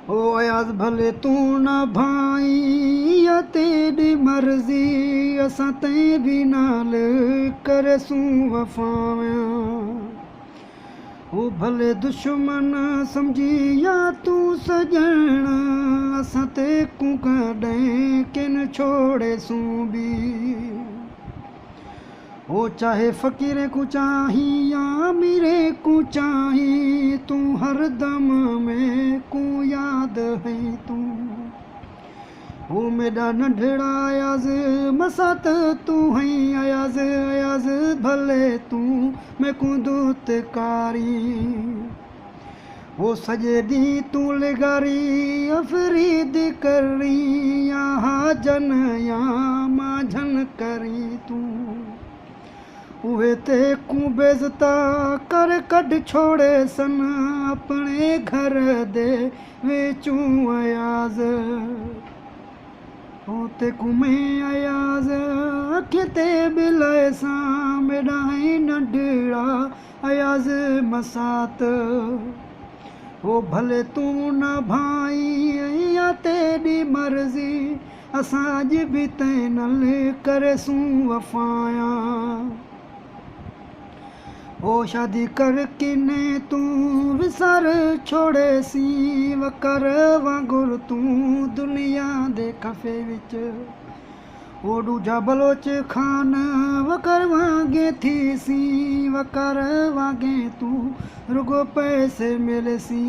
ओ अयाज़ भले तू न भाई या तेरी मर्ज़ी असां तैं भी नाल करेसूं वफ़ावियां ओ भले दुश्मन समझी या तू सजण असां ते कूं कॾहिं किन छोड़ेसूं भी ओ चाहे फ़क़ीर को चाही या अमीरे को चाही तू हर दम में को याद है तू ओ मेरा नंढड़ा अयाज़ मसात तू है अयाज़ अयाज़ भले तू मैं को दूतकारी वो सॼे ॾींहुं तूं लिगारी अफ़रीद करी या हाजन या माझन करी तूं उहे ते कूं बेज़ता कर कढ छोड़े सन अपने घर दे विचूं अयाज़ उते कुमें अयाज़ अखि ते बिलाए सां मेरा है नंढड़ा अयाज़ मसात ओ भले तू न भाई या तेरी मर्ज़ी असां अॼु बि तैं नल करेसूं वफ़ायां ओ शादी कर किने तू विसार छोड़े सी वकर वांगुर तू दुनिया दे खफ़े विच ओ दूजा बलोच खान वकर वांगे थी सी वकर वांगे तू रुगो पैसे मिले सी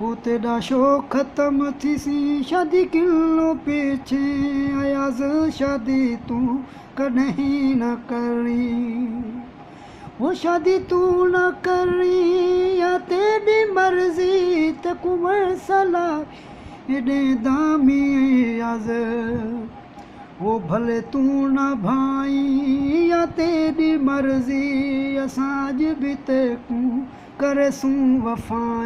ओ तेरा शौक़ ख़त्म थी सी शादी किलो पीछे अयाज़ शादी तू कॾहिं न करी वो शादी तू न करी या तेरी मर्ज़ी त कुंवर सला एॾे दामी अयाज़ वो भले तू न भाई या तेरी मर्ज़ी असां अॼु बि ते कूं करेसूं वफ़ायां